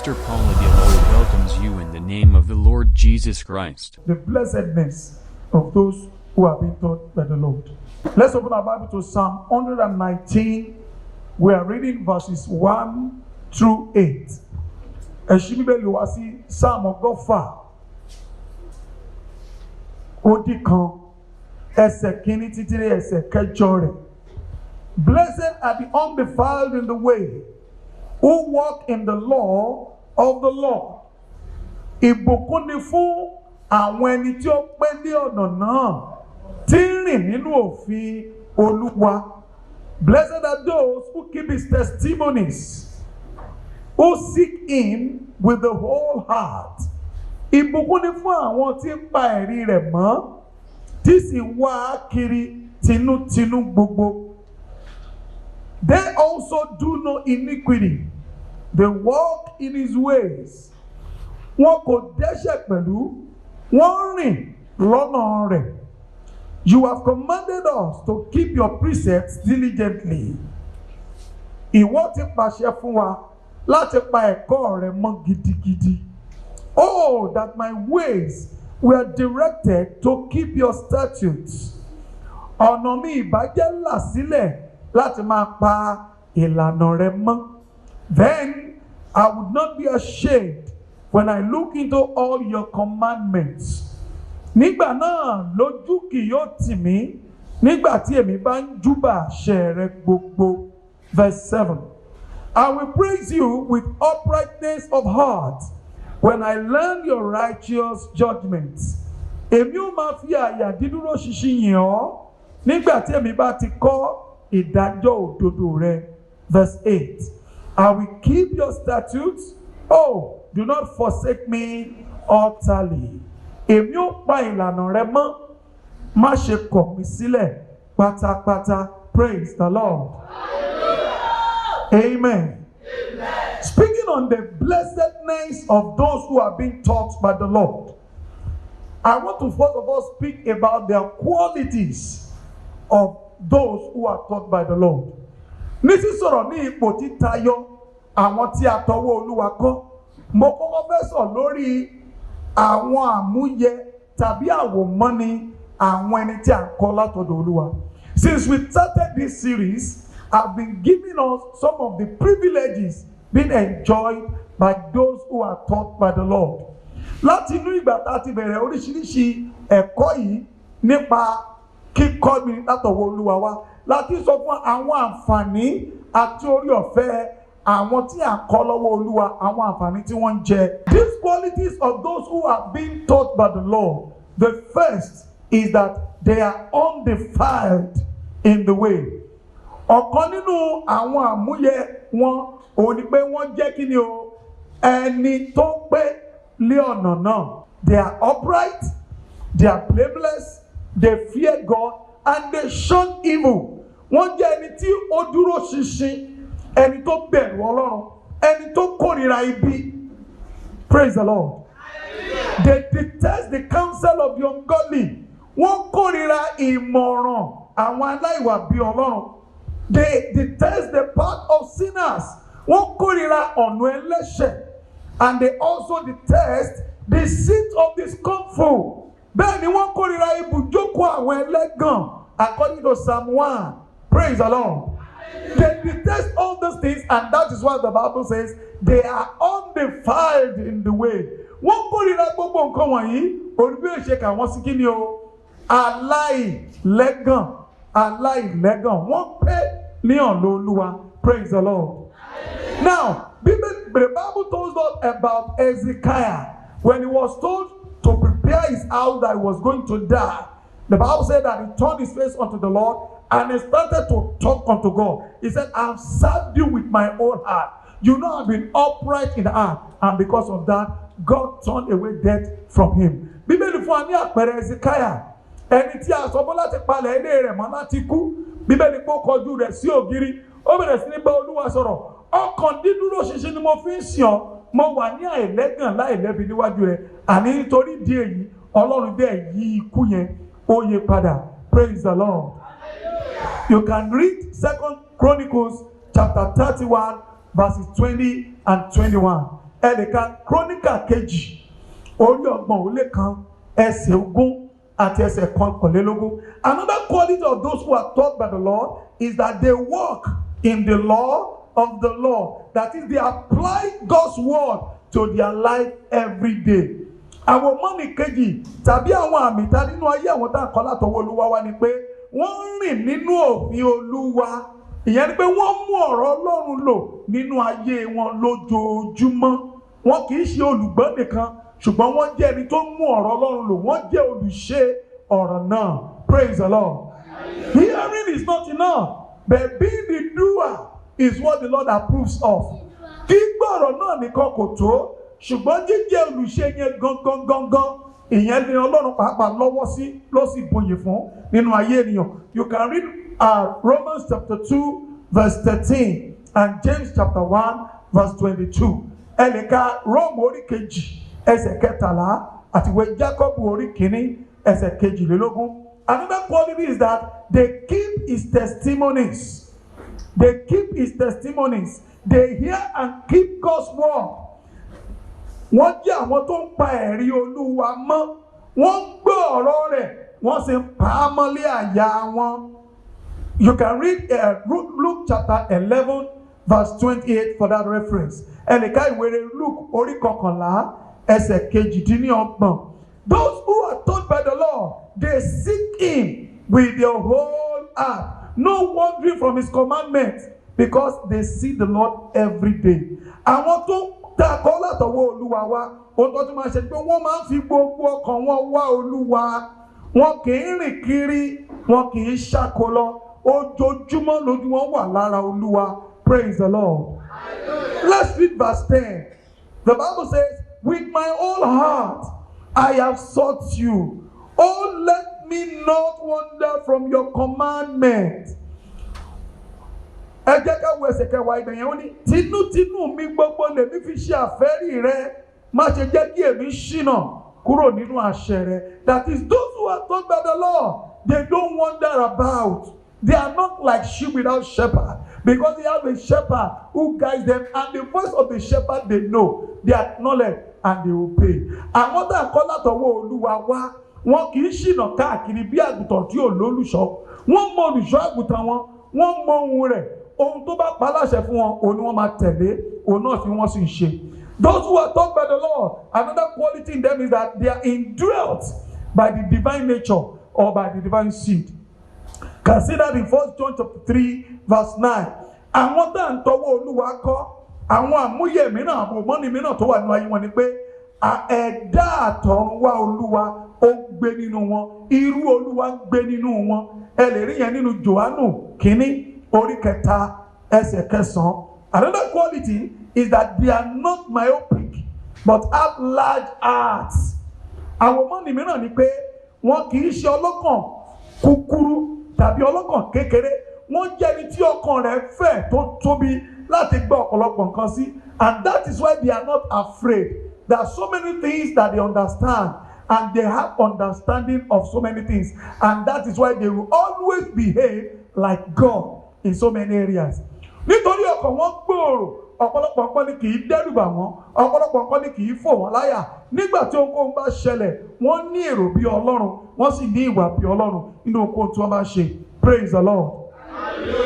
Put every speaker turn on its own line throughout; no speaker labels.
Pastor Paul Adiolo welcomes you in the name of the Lord Jesus Christ.
The blessedness of those who have been taught by the Lord. Let's open our Bible to Psalm 119. We are reading verses 1 through 8. Ẹ̀ṣin wá sí Psalm ọgọ́fà ó dín kan ẹsẹ̀ kìíní títí dé ẹsẹ̀ kẹjọ rẹ̀. Blessed are the undefiled in the way, who walk in the law of the Lord. Ìbùkún ni fún àwọn ẹni tí ó pé ní ọ̀nà náà tí ń rìn nínú òfin Olúwa. Blessed are those who keep his testimonies, who seek him with the whole heart. Ìbùkún ni fún àwọn tí ń pa ẹ̀rí rẹ̀ mọ́, tí sì wá kiri tinútinú gbogbo. They also do no iniquity. They walk in his ways. Wọn kò dẹ́ṣẹ̀ pẹ̀lú, wọ́n rìn lọ́nà rẹ̀. You have commanded us to keep your precepts diligently. Ìwọ ti pàṣẹ fún wa láti pa ẹ̀kọ́ rẹ mọ́ gidigidi. Oh, that my ways were directed to keep your statutes. Ọ̀nà mi ìbàjẹ́ là sílẹ̀ láti máa pa ìlànà rẹ mọ́. Then I would not be ashamed when I look into all your commandments. Nígbà náà lójú kì yóò tì mí nígbà tí èmi bá ń júbà àṣẹ rẹ gbogbo. Verse 7. I will praise you with uprightness of heart when I learn your righteous judgments. Èmi ó máa fi àyà dídúró ṣinṣin yìn ọ́ nígbà tí èmi bá ti kọ́ ìdájọ́ òdodo rẹ. Verse 8. I will keep your statutes. Oh, do not forsake me utterly. Èmi ó pa ìlànà rẹ mọ́, má ṣe kọ̀ mí sílẹ̀ pátápátá. Praise the Lord. Amen. Amen. Speaking on the blessedness of those who are being taught by the Lord, I want to first of all speak about the qualities of those who are taught by the Lord. Ní sísọ̀rọ̀ ní ipò títayọ àwọn tí a tọwọ́ Olúwa kọ́, mo kọ́kọ́ fẹ́ sọ lórí àwọn àmúyẹ tàbí àwòmọ́ni àwọn ẹni tí a ń kọ́ látọ̀dọ̀ Olúwa. Since we started this series, I've been giving us some of the privileges being enjoyed by those who are taught by the Lord. Láti inú ìgbà tá a ti bẹ̀rẹ̀ oríṣiríṣi ẹ̀kọ́ yìí nípa kíkọ́ mi látọ̀wọ́ Olúwa wa, láti sọ fún àwọn àǹfààní àti orí ọ̀fẹ́ àwọn tí a kọ́ lọ́wọ́ Olúwa, àwọn àǹfààní tí wọ́n ń jẹ. These qualities of those who are being taught by the Lord, the first is that they are undefiled in the way. Ọ̀kan nínú àwọn àmúyẹ wọn ò ní pé wọ́n jẹ́ kí ni o, ẹni tó pé lé ọ̀nà náà. They are upright, they are blameless, they fear God, and they shun evil. Wọ́n jẹ́ ẹni tí ó dúró ṣinṣin, ẹni tó bẹ̀rù Ọlọ́run, ẹni tó kórìíra ibi. Praise the Lord. They detest the counsel of the ungodly. Wọ́n kórìíra ìmọ̀ràn àwọn aláìwà bí Ọlọ́run. They detest the path of sinners. Wọ́n kórìíra ọ̀nà ẹlẹ́ṣẹ̀. And they also detest the seat of the scornful. Bẹ́ẹ̀ ni wọ́n kórìíra ibùjókòó àwọn ẹlẹ́gàn. According to Psalm 1. Praise the Lord. They detest all those things, and that is why the Bible says they are undefiled in the way. Wọ́n kórìíra gbogbo nǹkan wọ̀nyí, olùgbé ìṣèkà wọn sí kí ni o? Aláìlẹ́gàn, aláìlẹ́gàn. Wọ́n pé ní ọ̀nà Olúwa. Praise the Lord. Now, the Bible told us about Hezekiah when he was told to prepare his house that he was going to die. The Bible said that he turned his face unto the Lord and he started to talk unto God. He said, I have served you with my whole heart. You know, I've been upright in the heart. And because of that, God turned away death from him. Bíbélì fún wa ní àpẹẹrẹ Hezekiah. Ẹni tí a sọ bọ́ láti palẹ̀ ilé rẹ̀ mọ́ láti kú. Bíbélì pé ó kọjú rẹ̀ sí ògiri. Ó bẹ̀rẹ̀ sí ní bá Olúwa sọ̀rọ̀. Ọkàn dídúró ṣinṣin ni mo fi ń sìn ọ́. Mo wà ní àìlẹ́gàn láìlẹ́bi níwájú rẹ̀. Àní nítorí ìdí èyí, Ọlọ́run dẹ̀ yí ikú yẹn, ó yí padà. Praise the Lord. You can read 2 Chronicles chapter 31 verses 20 and 21. ẹnìkan Kíróníkà kejì orí ọgbọ̀n ó lé kan ẹsẹ̀ ogún àti ẹsẹ̀ kọkànlélógún. Another quality of those who are taught by the Lord is that they walk in the law of the Lord. That is, they apply God's word to their life every day. Àwọn mọ́nì kejì tàbí àwọn àmì ta nínú ayé àwọn tá à ń kọ́ látọwọ́ Olúwa wá ni pé wọ́n rìn nínú òfin Olúwa. Ìyẹn ni pé wọ́n mú ọ̀rọ̀ Ọlọ́run lò nínú ayé wọn lójoojúmọ́. Wọn kì í ṣe olùgbọ́ nìkan, ṣùgbọ́n wọ́n jẹ́ ẹni tó mú ọ̀rọ̀ Ọlọ́run lò. Wọ́n jẹ́ olùṣe ọ̀rọ̀ náà. Praise the Lord. Hearing is not enough, but being the doer is what the Lord approves of. Gbígbọ́ ọ̀rọ̀ náà nìkan kò tó, ṣùgbọ́n jíjẹ́ olùṣe yẹn gangan ìyẹn ni Ọlọ́run pàápàá lọ́wọ́ sí ló sì buyì fún nínú ayé ènìyàn. You can read Romans chapter 2 verse 13 and James chapter 1 verse 22. Ẹ lè ka Róòmù orí kejì ẹsẹ̀ kẹtàlá àti ìwé Jákọ́bù orí kìíní ẹsẹ̀ kejìlélógún. Another quality is that they keep his testimonies. They keep his testimonies. They hear and keep God's word. Wọ́n jẹ́ àwọn tó ń pa ẹ̀rí Olúwa mọ́. Wọ́n ń gbọ́ ọ̀rọ̀ rẹ̀, wọ́n sì ń pa á mọ́lé àyà wọn. You can read Luke chapter 11 verse 28 for that reference. Ẹnìkan ìwé Luke orí kọkànlá ẹsẹ̀ kejìdínlọ́gbọ̀n. Those who are taught by the Lord, they seek Him with their whole heart, no wandering from His commandments, because they see the Lord every day. Àwọn tó ta kọ́ látọwọ́ Olúwa wá, ohun tó tún máa ṣe pé wọ́n máa ń fi gbogbo ọkàn wọn wá Olúwa. Wọn kì í rìn kiri, wọn kì í ṣàkólọ. Ojoojúmọ́ lójú wọn wà lára Olúwa. Praise the Lord. Let's read verse 10. The Bible says, with my whole heart I have sought you. Oh, let me not wander from your commandment. Ẹ jẹ́ ká wo ẹsẹ̀ kẹwàá ibẹ̀ yẹn ó ní tinútinú mi gbogbo lèmi fi ṣe àfẹ́rí rẹ, má ṣe jẹ́ kí èmi ṣìnà kúrò nínú àṣẹ rẹ. That is, those who are taught by the Lord, they don't wander about. They are not like sheep without shepherd, because they have a shepherd who guides them, and the voice of the shepherd they know, they acknowledge and they obey. Àwọn tá à ń kọ́ látọwọ́ Olúwa wá, wọn kì í ṣìnà káàkiri bí àgùntàn tí ò lólùṣọ́. Wọ́n mọ olùṣọ́ àgùntàn wọn, wọ́n mọ ohun rẹ̀. Ohun tó bá pa láṣẹ fún wọn, òun ni wọ́n máa tẹ̀lé, òun náà sì wọ́n sì ń ṣe. Those who are taught by the Lord, another quality in them is that they are indwelt by the divine nature or by the divine seed. Consider in 1 John chapter 3 verse 9. Àwọn tá à ń tọwọ́ Olúwa kọ́, àwọn àmúyẹ mìíràn, àwọn òmọ́ni mìíràn tó wà nínú ayé wọn ni pé ẹ̀dá àtọ̀run wá Olúwa ó gbé nínú wọn, irú Olúwa ń gbé nínú wọn. Ẹ lè rí yẹn nínú Jòhánù kínní orí kẹta ẹsẹ̀ kẹsàn-án. Another quality is that they are not myopic but have large hearts. Àwọn òmọ́ni mìíràn ni pé wọn kì í ṣe ọlọ́kàn kúkúrú tàbí ọlọ́kàn kékeré. Wọ́n jẹ́ ẹni tí ọkàn rẹ̀ fẹ̀ tó tóbi láti gbọ́ ọ̀pọ̀lọpọ̀ nǹkan sí. And that is why they are not afraid. There are so many things that they understand, and they have understanding of so many things. And that is why they will always behave like God in so many areas. Nítorí ọkàn wọn gbòòrò, ọ̀pọ̀lọpọ̀ nǹkan ni kì í dẹ́rùbà wọn, ọ̀pọ̀lọpọ̀ nǹkan ni kì í fò wọ́n láyà. Nígbà tí ohunkóhun bá ṣẹlẹ̀, wọ́n ní èrò bí Ọlọ́run, wọ́n sì ní ìwà bí Ọlọ́run nínú ohunkóhun tí wọ́n bá ṣe. Praise the Lord.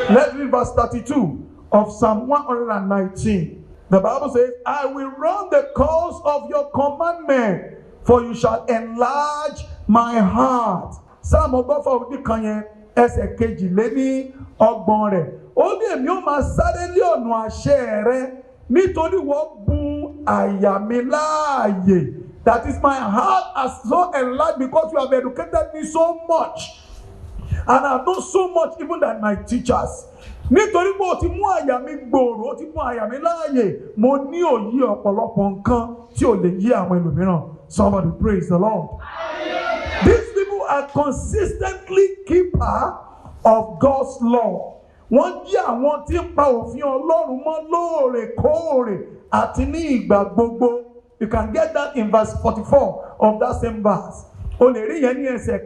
Let's read verse 32 of Psalm 119. The Bible says, I will run the course of your commandment, for you shall enlarge my heart. Psalm ọgọ́fà òdì kan yẹn ẹsẹ̀ kejìléní ọgbọ̀n rẹ̀. Ó ní èmi ó máa sáré lé ọ̀nà àṣẹ rẹ, nítorí wọ́n bùn àyà mi láàyè. That is, my heart has so enlarged because you have educated me so much. And I know so much even than my teachers. Nítorí pé o ti mú àyà mi gbòòrò, o ti mú àyà mi láàyè, mo ní òye ọ̀pọ̀lọpọ̀ nǹkan tí ò lè yé àwọn ẹlòmíràn. Somebody praise the Lord. These people are consistently keepers of God's law. Wọ́n jẹ́ àwọn tí ń pa òfin Ọlọ́run mọ́ lóòrèkóòrè àti ní ìgbà gbogbo. You can get that in verse 44 of that same verse. O lè rí yẹn ní ẹsẹ̀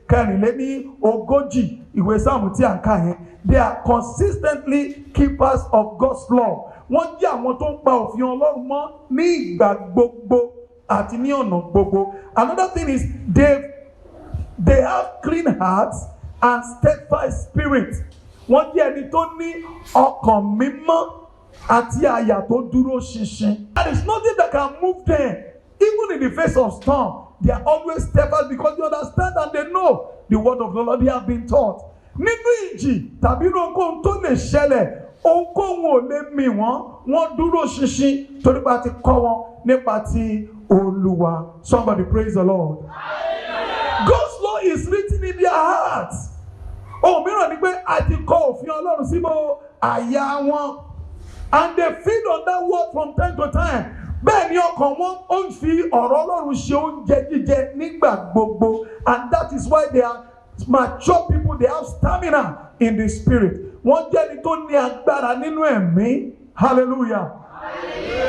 kẹrìnléní ogójì ìwé Sáàmù tí à ń kà yẹn. They are consistently keepers of God's law. wọ́n jẹ́ àwọn tó ń pa òfin Ọlọ́run mọ́ ní ìgbà gbogbo àti ní ọ̀nà gbogbo. Another thing is they have clean hearts and steadfast spirit. Wọ́n jẹ́ ẹni tó ní ọkàn mímọ́ àti àyà tó dúró ṣinṣin. There is nothing that can move them. Even in the face of storm, they are always steadfast because they understand and they know the word of the Lord. They have been taught. Nínú ìjì tàbí ohunkóhun tó lè ṣẹlẹ̀, ohunkóhun ò lè mì wọ́n dúró ṣinṣin torí pé a ti kọ́ wọn nípa ti Olúwa. Somebody praise the Lord. God's law is written in their hearts. Ohun mìíràn ni pé a ti kọ òfin Ọlọ́run síbò àyà wọn. And they feed on that word from time to time. Bẹ́ẹ̀ ni ọkàn wọn ó ń fi ọ̀rọ̀ Ọlọ́run ṣe oúnjẹ jíjẹ nígbà gbogbo. And that is why they are mature people. They have stamina in the spirit. Wọ́n jẹ́ ẹni tó ní agbára nínú ẹ̀mí. Hallelujah.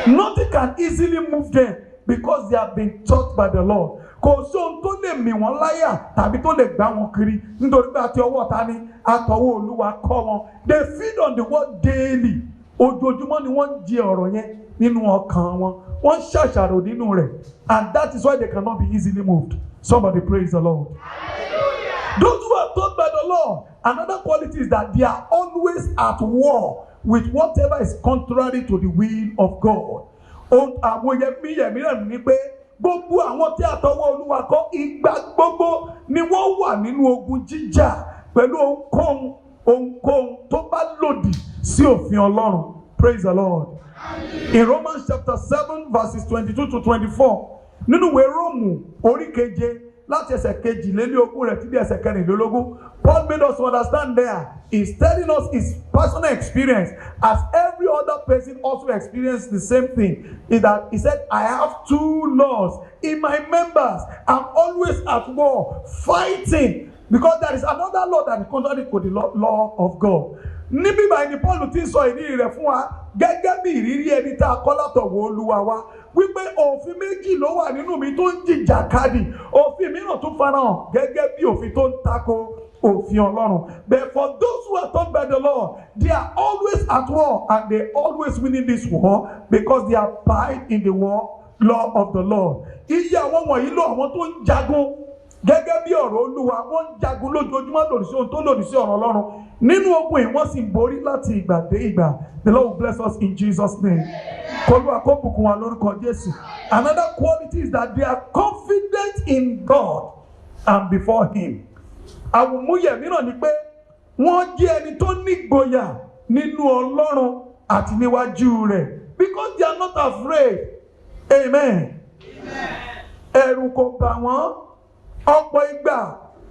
Nothing can easily move them because they have been taught by the Lord. Kò sí ohun tó lè mì wọ́n láyà tàbí tó lè gbá wọn kiri nítorí pé àti ọwọ́ ta ni àtọwọ́ Olúwa kọ́ wọn. They feed on the word daily. Ojoojúmọ́ ni wọ́n ń jẹ ọ̀rọ̀ yẹn nínú ọkàn wọn. Wọ́n ń ṣàṣàrò nínú rẹ̀. And that is why they cannot be easily moved. Somebody praise the Lord. Those who are taught by the Lord, another quality is that they are always at war with whatever is contrary to the will of God. Àwọn yẹmíyẹmí ní pé gbogbo àwọn tí àtọwọ́ Olúwa kọ́ ìgbà gbogbo ni wọ́n wà nínú ogun jíjà pẹ̀lú ohunkóhun tó bá lòdì sí òfin Ọlọ́run. Praise the Lord. In Romans chapter 7 verses 22 to 24, nínú ìwé Róòmù orí keje láti ẹsẹ̀ kejìlélógún rẹ̀ títí ẹsẹ̀ kẹrìnlélógún, Paul made us understand there. He's telling us his personal experience, as every other person also experienced the same thing. Is that he said, I have two laws in my members. I'm always at war, fighting, because there is another law that is contrary to the law of God. Níbí báyìí ni Paul ti ń sọ ìrírí rẹ̀ fún wa gẹ́gẹ́ bí ìrírí ẹni tá a kọ́ látọ̀wọ́ Olúwa wa wípé òfin méjì ló wà nínú mi tó ń jìjàkadì, òfin mìíràn tún farahàn gẹ́gẹ́ bí òfin tó ń tako òfin Ọlọ́run. But for those who are taught by the Lord, they are always at war and they always winning this war because they abide in the law of the Lord. Iye àwọn wọ̀nyí ló àwọn tó ń jagun gẹ́gẹ́ bí ọ̀rọ̀ Olúwa, wọ́n ń jagun lójoojúmọ́ lòdì sí ohun tó lòdì sí ọ̀rọ̀ Ọlọ́run. Nínú ogun yìí wọ́n sì ń borí láti ìgbà dé ìgbà. The Lord will bless us in Jesus' name. Olúwa kó bùkún wa lórúkọ Jésù. Another quality is that they are confident in God and before Him. Àwòmúyẹ̀ mìíràn ni pé wọ́n jẹ́ ẹni tó nígboyà nínú Ọlọ́run àti níwájú rẹ̀ because they are not afraid. Amen. Ẹ̀rù kò bà wọ́n. Ọ̀pọ̀ ìgbà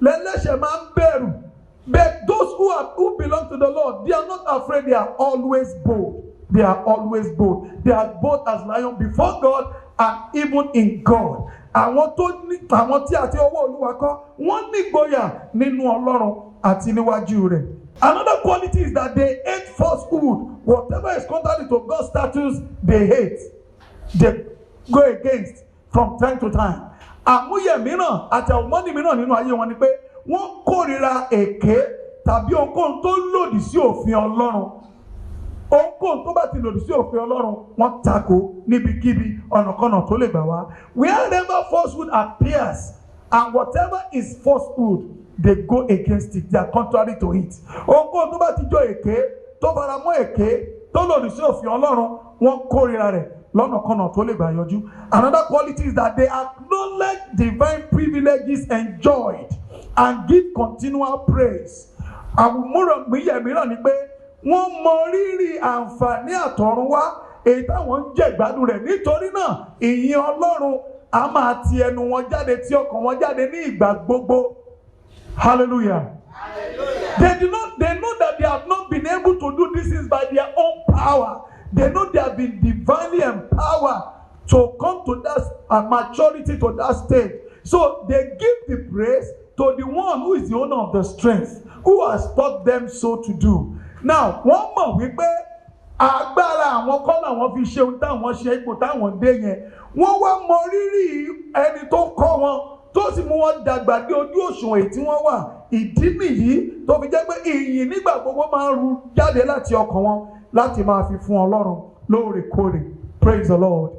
lẹ́lẹ́ṣẹ̀ máa ń bẹ̀rù. But those who belong to the Lord, they are not afraid. They are always bold. They are always bold. They are bold as lion before God and even in God. Àwọn tí àti ọwọ́ Olúwa kọ́, wọ́n ní ìgboyà nínú Ọlọ́run àti níwájú rẹ̀. Another quality is that they hate falsehood. Whatever is contrary to God's statutes, they hate. They go against from time to time. Àmúyẹ̀ mìíràn àti àwòmọ́nì mìíràn nínú ayé wọn ni pé wọ́n kórìíra èké tàbí ohunkóhun tó lòdì sí òfin Ọlọ́run. Ohunkóhun tó bá ti lòdì sí òfin Ọlọ́run wọ́n tako níbikíbi ọ̀nàkọ́nà tó lè gbà wá. Wherever falsehood appears and whatever is falsehood, they go against it. They are contrary to it. Ohunkóhun tó bá ti jọ èké tó fara mọ́ èké tó lòdì sí òfin Ọlọ́run wọ́n kórìíra rẹ̀ lọ́nàkọ́nà tó lè gbà yọjú. Another quality is that they acknowledge divine privileges enjoyed and give continual praise. Àwòmúyẹ̀ mìíràn ni pé wọ́n mọ rírì àǹfààní àtọ̀runwá èyí táwọn ń jẹ ìgbádùn rẹ̀. Nítorí náà ìyìn Ọlọ́run a máa ti ẹnu wọn jáde, tí ọkàn wọn jáde ní ìgbà gbogbo. Hallelujah. They know that they have not been able to do these things by their own power. They know they have been divinely empowered to come to that maturity, to that stage. So they give the praise to the one who is the owner of the strength, who has taught them so to do. Now, wọ́n mọ̀ wípé agbára àwọn kọ́ làwọn fi ṣe ohun táwọn ṣe ipò táwọn dé yẹn. Wọ́n wá mọ rírì ẹni tó kọ́ wọn tó sì mú wọn dàgbà dé ojú òṣùwọ̀n èyí tí wọ́n wà. Ìdí nìyí tó fi jẹ́ pé ìyìn nígbà gbogbo máa ń ru jáde láti ọkàn wọn láti máa fi fún Ọlọ́run. lóòrèkóòrè. Praise the Lord.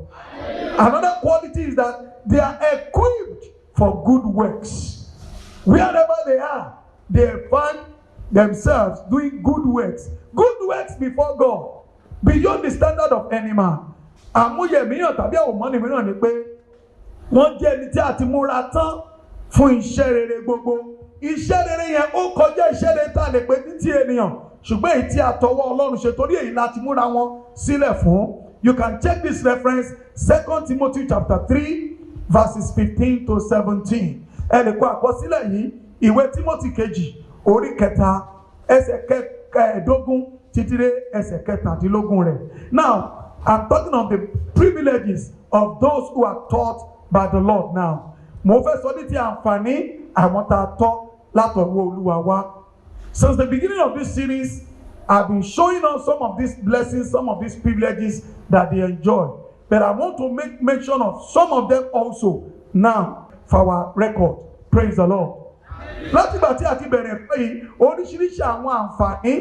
Another quality is that they are equipped for good works. Wherever they are, they find themselves doing good works. Good works before God, beyond the standard of any man. Àmúyẹ mìíràn tàbí àwòmọ́ni mìíràn ni pé wọ́n jẹ́ ẹni tí a ti múra tán fún iṣẹ́ rere gbogbo. Iṣẹ́ rere yẹn ó kọjá iṣẹ́ rere tá a lè pè ní ti ènìyàn, ṣùgbọ́n èyí tí a tọwọ́ Ọlọ́run ṣe, torí èyí láti múra wọn sílẹ̀ fún. You can check this reference, 2 Timothy chapter 3, verses 15 to 17. Ẹ lè kọ àkọsílẹ̀ yìí, ìwé Timothy kejì, orí kẹta, ẹsẹ̀ kẹẹ̀ẹ́dógún títí dé ẹsẹ̀ kẹtàdínlógún rẹ̀. Now, I'm talking of the privileges of those who are taught by the Lord now. Mo fẹ́ sọ ní ti àǹfààní àwọn tá a tọ́ látọ̀wọ́ Olúwa wá. Since the beginning of this series, I've been showing us some of these blessings, some of these privileges that they enjoy. But I want to make mention of some of them also now for our record. Praise the Lord. Láti ìgbà tí a ti bẹ̀rẹ̀ pé yìí, oríṣiríṣi àwọn àǹfààní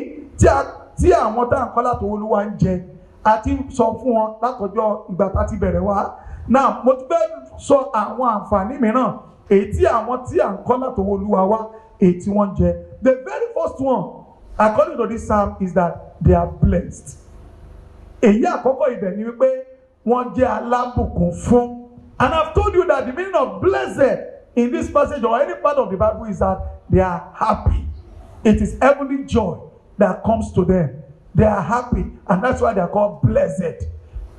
tí àwọn tá à ń kọ́ látọ̀wọ́ Olúwa ń jẹ, àti sọ fún wọn látọjọ́ ìgbà tá a ti bẹ̀rẹ̀ wá. Now, mo ti fẹ́ sọ àwọn àǹfààní mìíràn èyí tí àwọn tí à ń kọ́ látọwọ́ Olúwa wá èyí tí wọ́n jẹ. The very first one, according to this psalm, is that they are blessed. Èyí àkọ́kọ́ ibẹ̀ ni wípé wọ́n jẹ́ alábùkún fún. And I've told you that the meaning of blessed in this passage or any part of the Bible is that they are happy. It is heavenly joy that comes to them. They are happy, and that's why they are called blessed.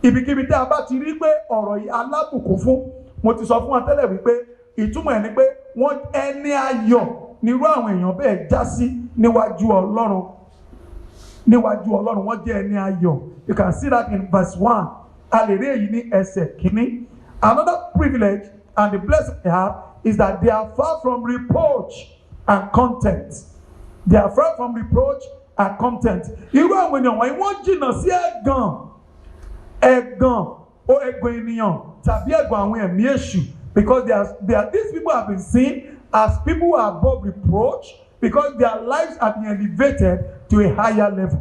Ibikíbi tí a bá ti rí pé ọ̀rọ̀ yìí alábùkún fún, mo ti sọ fún wa tẹ́lẹ̀ wípé ìtumọ̀ ẹ̀ ni pé wọ́n ẹni ayọ̀ nírú àwọn èèyàn bẹ́ẹ̀ já sí níwájú Ọlọ́run. Níwájú Ọlọ́run wọ́n jẹ́ ẹni ayọ̀. You can see that in verse 1. A lè rí èyí ní ẹsẹ̀ kìíní. Another privilege and the blessing they have is that they are far from reproach and contempt. They are far from reproach and contempt. Irú àwọn ènìyàn wọ̀nyí wọ́n jìnnà sí ẹ̀gàn ènìyàn tàbí ẹ̀gàn àwọn ẹ̀mí èṣù, because these people have been seen as people who are above reproach because their lives have been elevated to a higher level.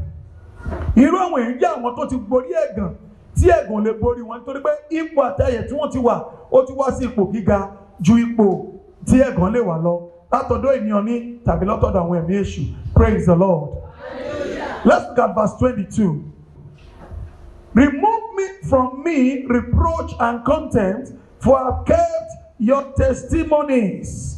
Irú àwọn èyí jẹ́ àwọn tó ti borí ẹ̀gàn tí ẹ̀gàn lè borí wọn nítorí pé ipò àtẹ̀yẹ tí wọ́n ti wà ó ti wá sí ipò gíga ju ipò tí ẹ̀gàn lè wà lọ látọ̀dọ̀ ènìyàn ní tàbí látọ̀dọ̀ àwọn ẹ̀mí èṣù. Praise the Lord. Let's look at verse 22. Remove from me reproach and contempt, for I've kept your testimonies.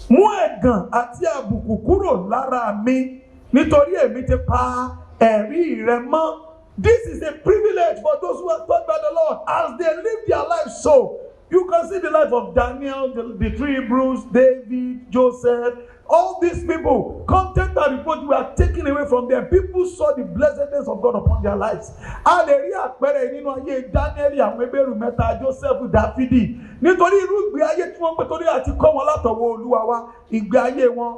Mú ẹ̀gàn àti àbùkù kúrò lára mi, nítorí èmi ti pa ẹ̀rí rẹ mọ́. This is a privilege for those who are taught by the Lord as they live their life so. You can see the life of Daniel, the three Hebrews, David, Joseph, all these people. Contempt and reproach were taken away from them. People saw the blessedness of God upon their lives. A lè rí àpẹẹrẹ nínú ayé Daniel, àwọn Hébérù mẹ́ta, Joseph, Dáfídì. Nítorí irú ìgbé ayé tí wọ́n pè torí àti kọ́ wọn látọwọ́ Olúwa wá, ìgbé ayé wọn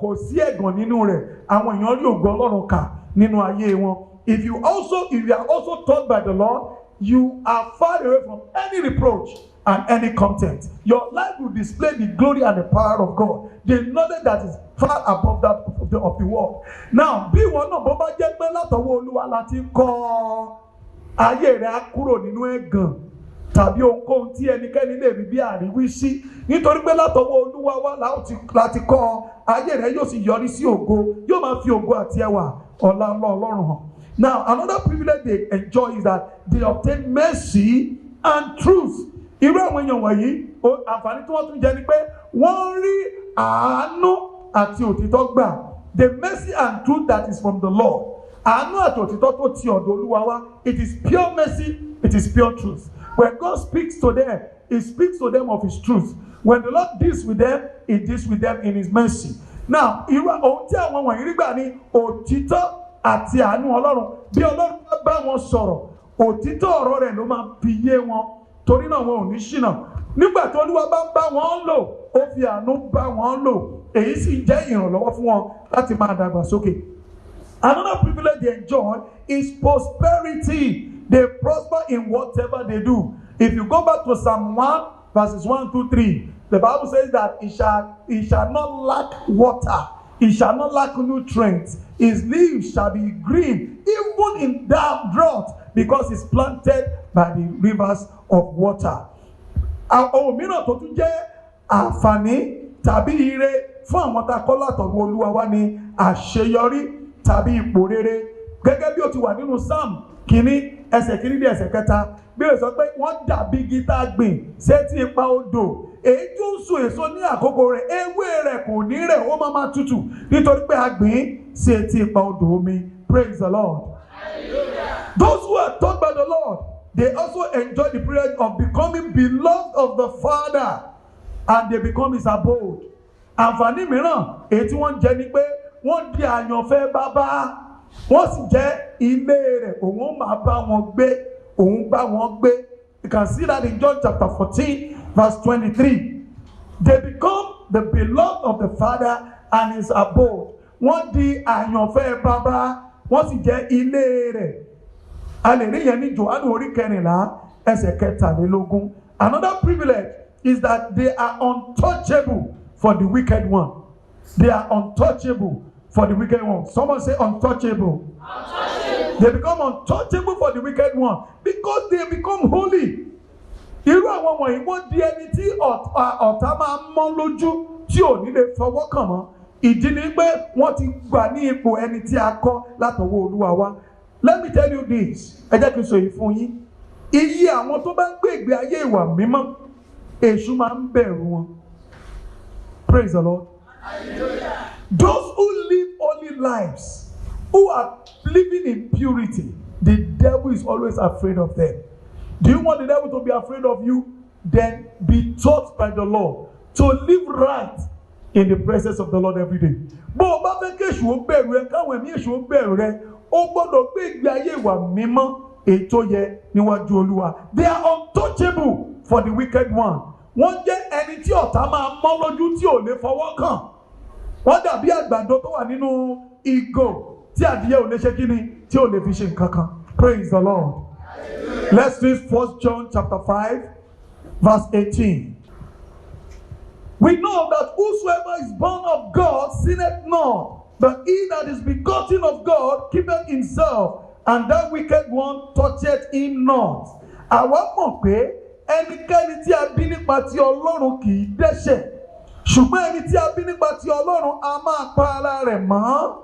kò sí ẹ̀gàn nínú rẹ̀. Àwọn èèyàn rí ògo Ọlọ́run kà nínú ayé wọn. If you are also taught by the Lord, you are far away from any reproach and any contempt. Your life will display the glory and the power of God, the knowledge that is far above that of the world. Now, bí wọn náà bó bá jẹ́ pé látọwọ́ Olúwa láti kọ́ ayé rẹ̀ á kúrò nínú ẹ̀gàn tàbí ohunkóhun tí ẹnikẹ́ni lè rí bí àríwísí, nítorí pé látọwọ́ Olúwa wá láti kọ́ ayé rẹ̀ yóò sì yọrí sí ògo, yóò máa fi ògo àti ẹwà ọlá Ọlọ́run hàn. Now, another privilege they enjoy is that they obtain mercy and truth. Irú àwọn èèyàn wọ̀nyí, àǹfààní tí wọ́n tún jẹ ni pé wọ́n rí àánú àti òtítọ́ gbà. The mercy and truth that is from the Lord. Àánú àti òtítọ́ tó ti ọ̀dọ̀ Olúwa wá. It is pure mercy, it is pure truth. When God speaks to them, He speaks to them of His truth. When the Lord deals with them, He deals with them in His mercy. Now, irú ohun tí àwọn wọ̀nyí rí gbà ní òtítọ́ àti àánú Ọlọ́run. Bí Ọlọ́run bá wọn sọ̀rọ̀, òtítọ́ ọ̀rọ̀ rẹ̀ ló máa fi yé wọn. Torí náà wọn ò ní ṣìnà. Nígbà tí Olúwa bá wọn lò, ó fi àánú bá wọn lò. Èyí sì jẹ́ ìrànlọ́wọ́ fún wọn láti máa dàgbà sókè. Another privilege they enjoy is prosperity. They prosper in whatever they do. If you go back to Psalm 1, verses 1 to 3, the Bible says that it shall not lack water He shall not lack nutrients. His leaves shall be green, even in drought, because he's planted by the rivers of water. Ohun mìíràn tó tún jẹ́ àǹfààní tàbí ire fún àwọn tá a kọ́ látọ̀dọ̀ Olúwa wa ni àṣeyọrí tàbí ipò rere. Gẹ́gẹ́ bí ó ti wà nínú Sáàmù kìíní ẹsẹ̀ kìíní dé ẹsẹ̀ kẹta, bí ó sọ pé wọ́n dàbí igi tá a gbìn sétí ipa odò. Èyí tó ń so èso ní àkókò rẹ̀, ewé rẹ̀ kò ní rẹ̀, ó máa tutù nítorí pé a gbìn sí etí ipa odò omi. Praise the Lord. Hallelujah. Those who are taught by the Lord, they also enjoy the privilege of becoming beloved of the Father, and they become his abode. Àǹfààní mìíràn èyí tí wọ́n jẹ ni pé wọ́n di àyànfẹ́ bàbá, wọ́n sì jẹ́ ilé rẹ̀, òun máa bá wọn gbé, òun bá wọn gbé. You can see that in John chapter 14 verse 23. They become the beloved of the Father and his abode. Wọ́n di àyànfẹ́ bàbá, wọ́n sì jẹ́ ilé rẹ̀. A lè rí yẹn ní Jòhánù orí kẹrìnlá ẹsẹ̀ kẹtàlélógún. Another privilege is that they are untouchable for the wicked one. They are untouchable for the wicked one. Someone say untouchable. Untouchable. They become untouchable for the wicked one because they become holy. Irú àwọn wọ̀nyí wọ́n di ẹni tí ọ̀tá máa mọ́ lójú tí ò ní lè fọwọ́ kàn mọ́. Ìdí ni pé wọ́n ti gbà ní ipò ẹni tí a kọ́ látọwọ́ Olúwa wa. Let me tell you this. Ẹ jẹ́ kí n sọ èyí fún yín. Iye àwọn tó bá ń gbé ìgbé ayé ìwà mímọ́, èṣù máa ń bẹ̀rù wọn. Praise the Lord. Hallelujah. Those who live holy lives, who are living in purity, the devil is always afraid of them. Do you want the devil to be afraid of you? Then be taught by the Lord to live right in the presence of the Lord every day. Bó o bá fẹ́ kí èṣù ó bẹ̀rù rẹ, káwọn ẹ̀mí èṣù ó bẹ̀rù rẹ, ó gbọ́dọ̀ gbé ìgbé ayé ìwà mímọ́ ètò yẹ níwájú Olúwa. They are untouchable for the wicked one. Wọ́n jẹ́ ẹni tí ọ̀tá máa mọ́ lójú tí ò lè fọwọ́ kàn. Wọ́n dàbí àgbàdo tó wà nínú ìgò tí adìyẹ ò lè ṣe kíni tí ò lè fi ṣe nǹkan kan. Praise the Lord. Hallelujah. Let's read 1 John chapter 5 verse 18. We know that whosoever is born of God sinneth not, but he that is begotten of God keepeth himself, and that wicked one toucheth him not. Àwa mọ̀ pé ẹnikẹ́ni tí a bí nípa ti Ọlọ́run kì í dẹ́ṣẹ̀, ṣùgbọ́n ẹni tí a bí nípa ti Ọlọ́run a máa pa ara rẹ̀ mọ́.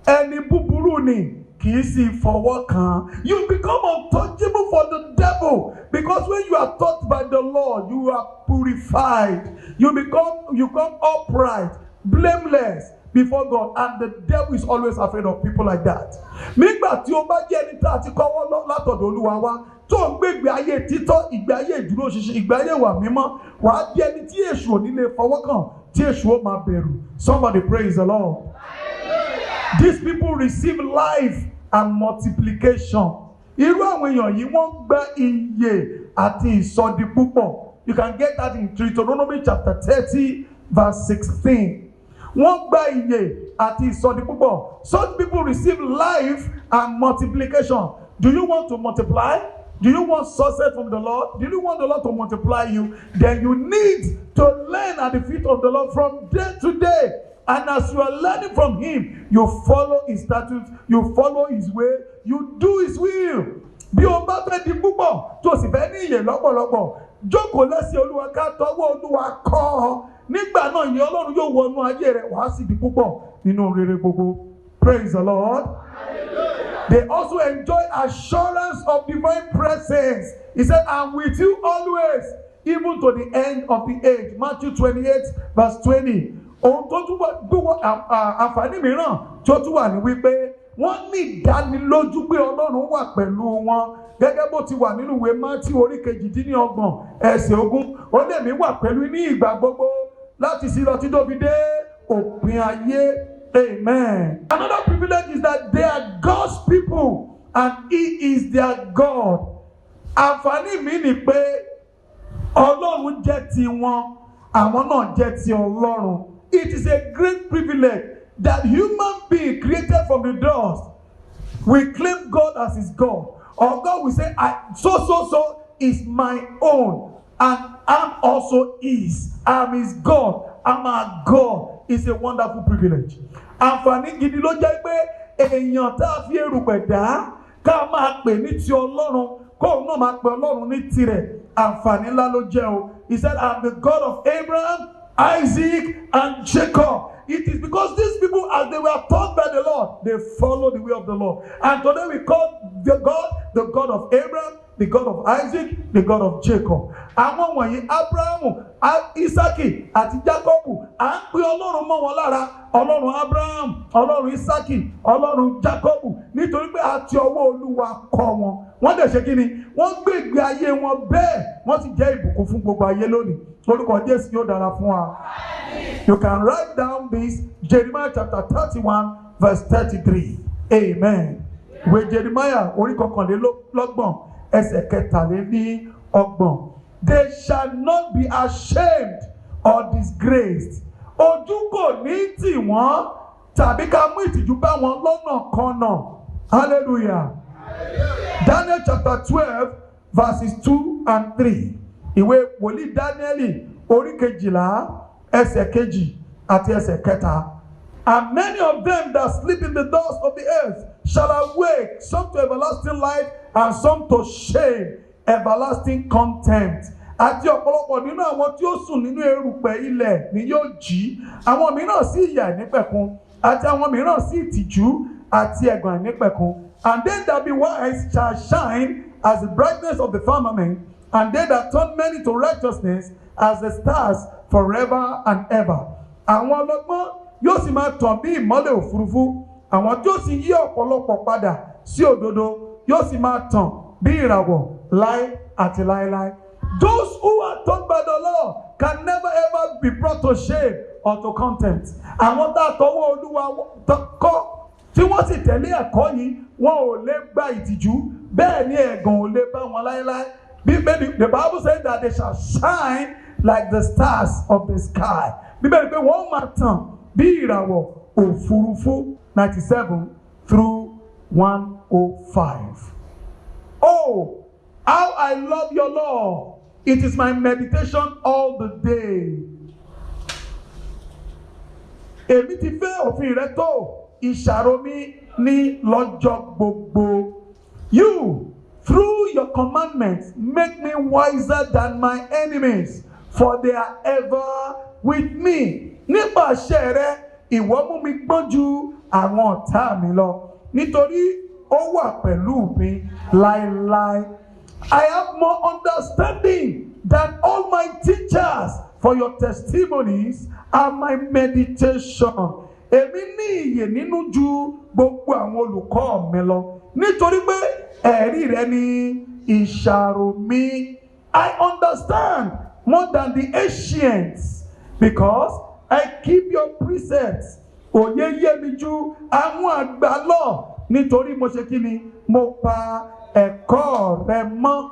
Ẹni búburú ni kì í sì fọwọ́ kàn. You become untouchable for the devil because when you are taught by the Lord, you are purified. You become upright, blameless before God, and the devil is always afraid of people like that. Nígbà tí o bá jẹ́ ẹni tá a ti kọ́wọ́ látọ̀dọ̀ Olúwa wa tó ń gbé ìgbé ayé títọ́, ìgbé ayé ìdúró ṣinṣin, ìgbé ayé ìwà mímọ́, wàá jẹ́ ẹni tí èṣù ò ní lè fọwọ́ kàn, tí èṣù ó máa bẹ̀rù. Somebody praise the Lord. These people receive life and multiplication. Irú àwọn èèyàn yìí wọ́n gba ìyè àti ìsọdi púpọ̀. You can get that in Deuteronomy chapter 30 verse 16. Wọ́n gba ìyè àti ìsọdi púpọ̀. Such people receive life and multiplication. Do you want to multiply? Do you want success from the Lord? Do you want the Lord to multiply you? Then you need to learn at the feet of the Lord from day to day. And as you are learning from him, you follow his statutes, you follow his way, you do his will. Bí o bá fẹ́ di púpọ̀ tó sì fẹ́ ní ìyè lọ́pọ̀lọpọ̀, jókòó lẹ́sẹ̀ Olúwa ká tọwọ́ Olúwa kọ́ ọ. Nígbà náà ìyẹn Ọlọ́run yóò wọnú ayé rẹ̀ wá sí di púpọ̀ nínú rere gbogbo. Praise the Lord. Hallelujah. They also enjoy assurance of divine presence. He said, "I'm with you always, even to the end of the age." Matthew 28 verse 20. Ohun tó tún wà gbówó àǹfààní mìíràn tó tún wà ní wípé wọ́n ní ìdánilójú pé Ọlọ́run wà pẹ̀lú wọn. Gẹ́gẹ́ bó ti wà nínú ìwé Matthew orí 28 ẹsẹ̀ 20, ó lè mí wà pẹ̀lú ní ìgbà gbogbo láti sí lọ tí tó fi dé òpin ayé. Amen. Another privilege is that they are God's people and he is their God. Àǹfààní mi ni pé Ọlọ́run jẹ́ ti wọn, àwọn náà jẹ́ ti Ọlọ́run. It is a great privilege that human being created from the dust will claim God as his God. Or God will say, so is my own, and I'm also his. I'm his God. I'm our God. It's a wonderful privilege. àǹfààní gidi ló jẹ́ pé èèyàn tá a fi erùpẹ̀ dá ká máa pè ní ti Ọlọ́run kóun náà máa pè Ọlọ́run ní tirẹ̀ àǹfààní ńlá ló jẹ́ o. He said, "I am the God of Abraham, Isaac, and Jacob." It is because these people, as they were taught by the Lord, they follow the way of the Lord. And today we call the God of Abraham, the God of Isaac, the God of Jacob. Àwọn wọ̀nyí Abrahamu, Isaki àti Jacobu, à ń pe Ọlọ́run mọ́ wọn lára, Ọlọ́run Abraham, Ọlọ́run Isaki, Ọlọ́run Jacobu, nítorí pé àti ọwọ́ Olúwa kọ́ wọn. Wọ́n dẹ̀ ṣe kí ni? Wọ́n gbé ìgbé ayé wọn bẹ́ẹ̀, wọ́n sì jẹ́ ìbùkún fún gbogbo ayé lónìí. Orúkọ Jésù yóò dára fún wa. You can write down this, Jeremiah chapter 31, verse 33. Amen. Ìwé Jeremiah orí kọkànlélọ́gbọ̀n ẹsẹ̀ kẹtàlélọ́gbọ̀n. They shall not be ashamed or disgraced. Ojú kò ní tì wọ́n tàbí ká mú ìtìjú bá wọn lọ́nà kanà. Hallelujah. Daniel chapter 12, verses 2 and 3. Ìwé wòlíì Dáníẹ́lì orí kejìlá ẹsẹ̀ kejì àti ẹsẹ̀ kẹta. And many of them that sleep in the dust of the earth shall awake, some to everlasting life and some to shame, everlasting contempt. Àti ọ̀pọ̀lọpọ̀ nínú àwọn tí ó sùn nínú erùpẹ̀ ilẹ̀ ni yóò jí, àwọn mìíràn sí ìyà ìnípẹ̀kun, àti àwọn mìíràn sí ìtìjú àti ẹ̀gàn ìnípẹ̀kun. And they that be wise shall shine as the brightness of the firmament, and they that turn many to righteousness as the stars forever and ever. Àwọn ọlọ́gbọ́n yóò sì máa tàn bí ìmọ́lẹ̀ òfurufú, àwọn tí ó sì yí ọ̀pọ̀lọpọ̀ padà sí òdodo yóò sì máa tàn bí ìràwọ̀ láé àti láéláé. Those who are taught by the law can never ever be brought to shame or to contempt. Àwọn tá a tọwọ́ Olúwa kọ́ tí wọ́n sì tẹ̀lé ẹ̀kọ́ yìí, wọn ò lè gba ìtìjú, bẹ́ẹ̀ ni ẹ̀gàn ò lè bá wọn láéláé. The Bible says that they shall shine like the stars of the sky. Bíbélì pé wọ́n máa tàn bí ìràwọ̀ òfurufú. 97 through 105. Oh, how I love your law. It is my meditation all the day. Èmi ti fẹ́ òfin rẹ tó, ìṣàrò mi ní lọ́jọ́ gbogbo. You, through your commandments, make me wiser than my enemies, for they are ever with me. Nípa àṣẹ rẹ, ìwọ mú mi gbọ́n ju àwọn ọ̀tá mi lọ, nítorí ó wà pẹ̀lú mi láéláé. I have more understanding than all my teachers, for your testimonies are my meditation. Èmi ní ìyè nínú ju gbogbo àwọn olùkọ́ mi lọ, nítorí pé ẹ̀rí rẹ ni ìṣàrò mi. I understand more than the ancients, because I keep your precepts. Òye yé mi ju àwọn àgbà lọ, nítorí mo ṣe kí ni? Mo pa ẹ̀kọ́ rẹ mọ́.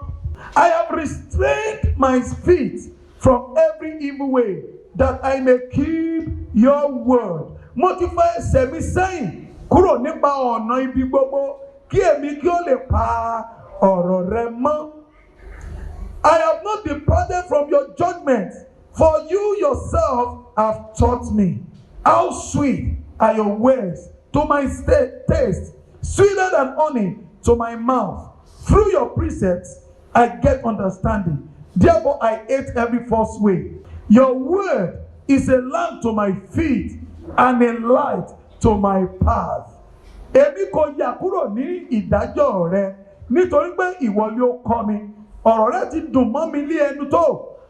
I have restrained my feet from every evil way, that I may keep your word. Mo ti fa ẹsẹ̀ mi sẹ́yìn kúrò nípa ọ̀nà ibi gbogbo, kí èmi kí ó lè pa ọ̀rọ̀ rẹ mọ́. I have not departed from your judgment, for you yourself have taught me. How sweet are your words to my taste, sweeter than honey to my mouth. Through your precepts I get understanding. Therefore I hate every false way. Your word is a lamp to my feet and a light to my path. Èmi kò yà kúrò ní ìdájọ́ rẹ, nítorí pé ìwọ ni ó kọ́ mi. Ọ̀rọ̀ rẹ ti dùn mọ́ mi ní ẹnu tó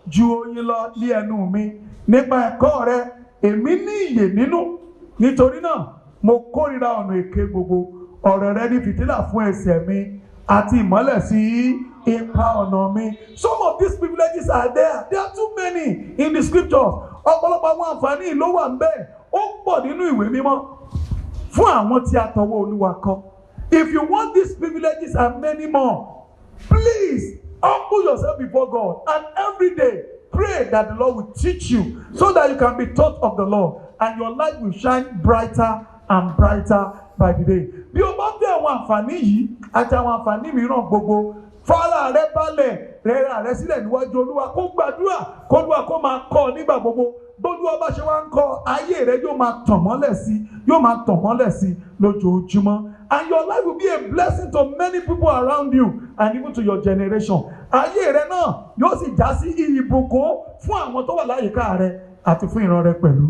ju oyin lọ ní ẹnu mi. Nípa ẹ̀kọ́ rẹ, èmi ní ìyè nínú. Nítorí náà, mo kórìíra ọ̀nà èké gbogbo. Ọ̀rọ̀ rẹ ní fìtílà fún ẹsẹ̀ mi àti ìmọ́lẹ̀ sí ipa ọ̀nà mi. Some of these privileges are there. There are too many in the scriptures. Ọ̀pọ̀lọpọ̀ àwọn àǹfààní ló wà ńbẹ̀. Ó pọ̀ nínú ìwé mímọ́ fún àwọn tí a tọwọ́ Olúwa kọ́. If you want these privileges and many more, please humble yourself before God and every day pray that the Lord will teach you so that you can be taught of the Lord and your light will shine brighter and brighter by the day. Bí o bá fẹ́ àwọn àǹfààní yìí àti àwọn àǹfààní mìíràn gbogbo, fara rẹ balẹ̀, rẹra rẹ sílẹ̀ níwájú Olúwa, kó gbàdúrà, kó Olúwa kó máa kọ́ ọ nígbà gbogbo. bólúwa bá ṣe wá ń kọ́ ayé rẹ yóò máa tàn mọ́lẹ̀ sí, yóò máa tàn mọ́lẹ̀ sí lójoojúmọ́. And your life will be a blessing to many people around you and even to your generation. Ayé rẹ náà yóò sì já sí ìbùkún fún àwọn tó wà láyìíká rẹ àti fún ìran rẹ pẹ̀lú.